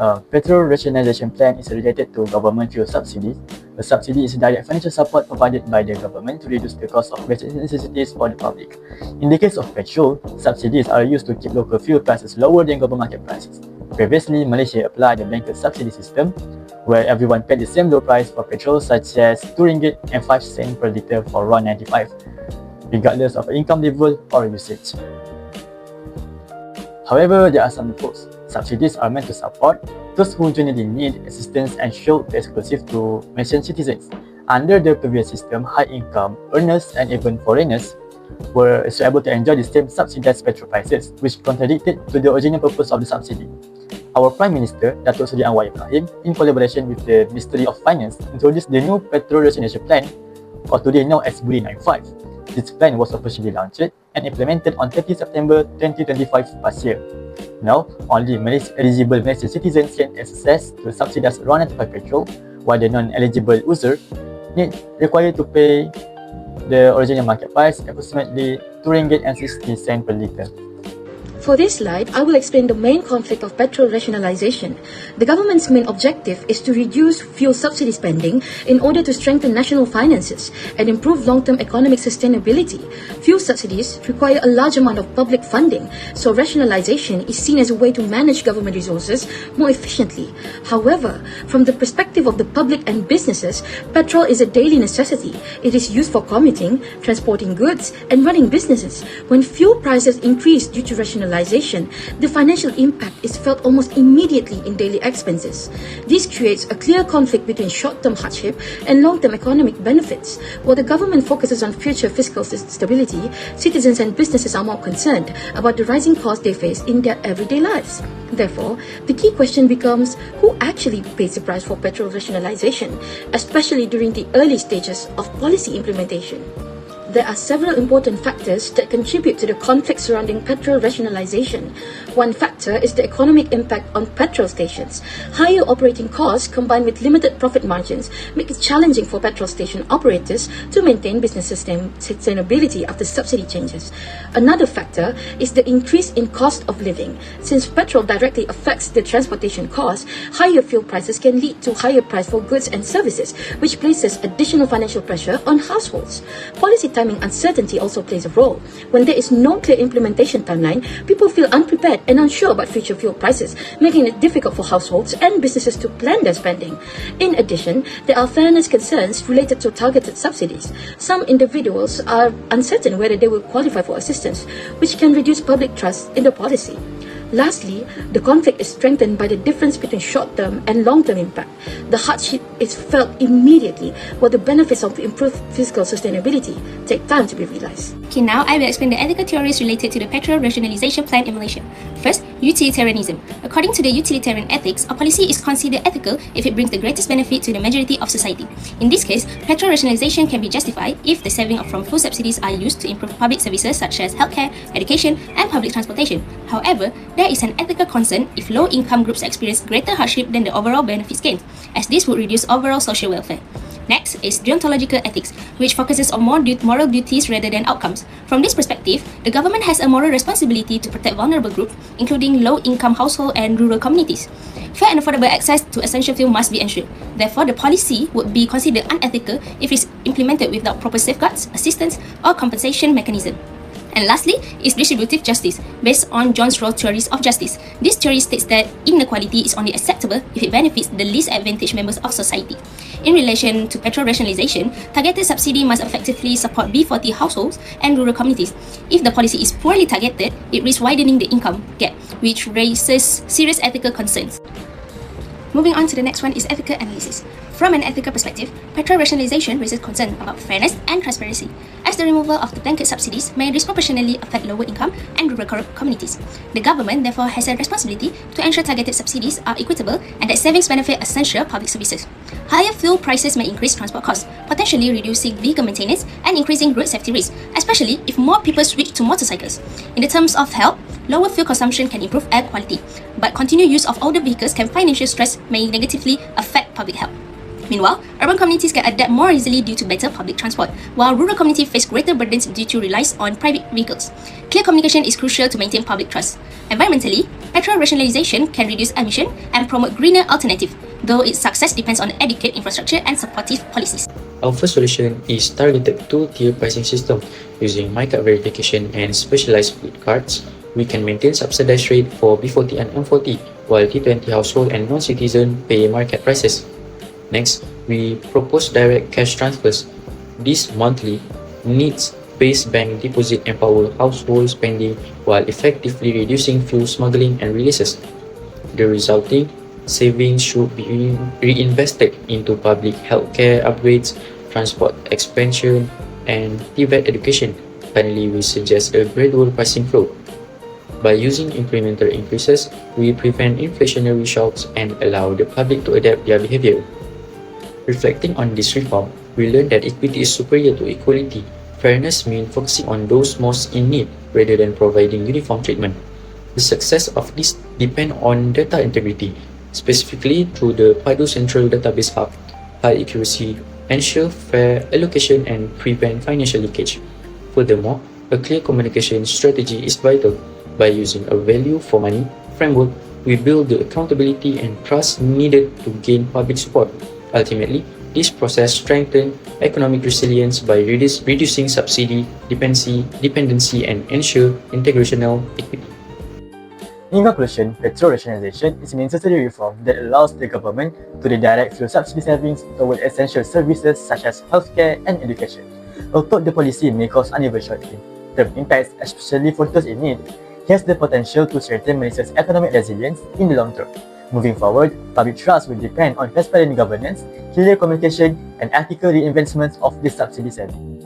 Petrol rationalisation plan is related to government fuel subsidies. A subsidy is direct financial support provided by the government to reduce the cost of basic necessities for the public. In the case of petrol, subsidies are used to keep local fuel prices lower than global market prices. Previously, Malaysia applied a blanket subsidy system where everyone paid the same low price for petrol, such as RM2.05 per litre for RON95, regardless of income level or usage. However, there are some loopholes. Subsidies are meant to support those who genuinely need assistance and should be exclusive to Malaysian citizens. Under the previous system, high-income earners and even foreigners were able to enjoy the same subsidized petrol prices, which contradicted to the original purpose of the subsidy. Our Prime Minister, Datuk Seri Anwar Ibrahim, in collaboration with the Ministry of Finance, introduced the new Petrol Rationalisation Plan, or today known as BURI 95. This plan was officially launched and implemented on 30 September 2025 past year. Now, only eligible Malaysian citizens can access to subsidized RON95 petrol, while the non-eligible user required to pay the original market price, approximately RM2.60 per litre. For this slide, I will explain the main conflict of petrol rationalisation. The government's main objective is to reduce fuel subsidy spending in order to strengthen national finances and improve long-term economic sustainability. Fuel subsidies require a large amount of public funding, so rationalisation is seen as a way to manage government resources more efficiently. However, from the perspective of the public and businesses, petrol is a daily necessity. It is used for commuting, transporting goods, and running businesses. When fuel prices increase due to rationalisation, the financial impact is felt almost immediately in daily expenses. This creates a clear conflict between short-term hardship and long-term economic benefits. While the government focuses on future fiscal stability, citizens and businesses are more concerned about the rising costs they face in their everyday lives. Therefore, the key question becomes, who actually pays the price for petrol rationalisation, especially during the early stages of policy implementation? There are several important factors that contribute to the conflict surrounding petrol rationalisation. One factor is the economic impact on petrol stations. Higher operating costs combined with limited profit margins make it challenging for petrol station operators to maintain business sustainability after subsidy changes. Another factor is the increase in cost of living. Since petrol directly affects the transportation costs, higher fuel prices can lead to higher price for goods and services, which places additional financial pressure on households. Policy timing uncertainty also plays a role. When there is no clear implementation timeline, people feel unprepared and unsure about future fuel prices, making it difficult for households and businesses to plan their spending. In addition, there are fairness concerns related to targeted subsidies. Some individuals are uncertain whether they will qualify for assistance, which can reduce public trust in the policy. Lastly, the conflict is strengthened by the difference between short-term and long-term impact. The hardship is felt immediately, while the benefits of improved fiscal sustainability take time to be realised. Okay, now I will explain the ethical theories related to the petrol rationalisation plan in Malaysia. First, utilitarianism. According to the utilitarian ethics, a policy is considered ethical if it brings the greatest benefit to the majority of society. In this case, petrol rationalisation can be justified if the savings from fuel subsidies are used to improve public services such as healthcare, education, and public transportation. However, there is an ethical concern if low-income groups experience greater hardship than the overall benefits gained, as this would reduce overall social welfare. Next is deontological ethics, which focuses on more moral duties rather than outcomes. From this perspective, the government has a moral responsibility to protect vulnerable groups, including low-income households and rural communities. Fair and affordable access to essential fuel must be ensured. Therefore, the policy would be considered unethical if it is implemented without proper safeguards, assistance, or compensation mechanism. And lastly is distributive justice, based on John Rawls' theories of justice. This theory states that inequality is only acceptable if it benefits the least advantaged members of society. In relation to petrol rationalisation, targeted subsidy must effectively support B40 households and rural communities. If the policy is poorly targeted, it risks widening the income gap, which raises serious ethical concerns. Moving on to the next one is ethical analysis. From an ethical perspective, petrol rationalisation raises concern about fairness and transparency, as the removal of the blanket subsidies may disproportionately affect lower income and rural communities. The government therefore has a responsibility to ensure targeted subsidies are equitable and that savings benefit essential public services. Higher fuel prices may increase transport costs, potentially reducing vehicle maintenance and increasing road safety risks, especially if more people switch to motorcycles. In the terms of health, lower fuel consumption can improve air quality, but continued use of older vehicles can financial stress may negatively affect public health. Meanwhile, urban communities can adapt more easily due to better public transport, while rural communities face greater burdens due to reliance on private vehicles. Clear communication is crucial to maintain public trust. Environmentally, petrol rationalisation can reduce emission and promote greener alternatives, though its success depends on adequate infrastructure and supportive policies. Our first solution is targeted two-tier pricing system. Using MyCard verification and specialized fleet cards, we can maintain subsidized rate for B40 and M40, while T20 household and non-citizen pay market prices. Next, we propose direct cash transfers. This monthly needs-based bank deposit empower household spending while effectively reducing fuel smuggling and releases. The resulting savings should be reinvested into public healthcare upgrades, transport expansion, and TVET education. Finally, we suggest a gradual pricing flow. By using incremental increases, we prevent inflationary shocks and allow the public to adapt their behavior. Reflecting on this reform, we learned that equity is superior to equality. Fairness means focusing on those most in need rather than providing uniform treatment. The success of this depends on data integrity, specifically through the PADU Central Database Hub. High accuracy ensure fair allocation and prevent financial leakage. Furthermore, a clear communication strategy is vital. By using a value for money framework, we build the accountability and trust needed to gain public support. Ultimately, this process strengthens economic resilience by reducing subsidy dependency and ensure integrational equity. In conclusion, petrol rationalisation is a necessary reform that allows the government to redirect fuel subsidy savings toward essential services such as healthcare and education. Although the policy may cause uneven short-term impacts, especially for those in need, it has the potential to strengthen Malaysia's economic resilience in the long term. Moving forward, public trust will depend on transparent governance, clear communication, and ethical reinvestment of the subsidy savings.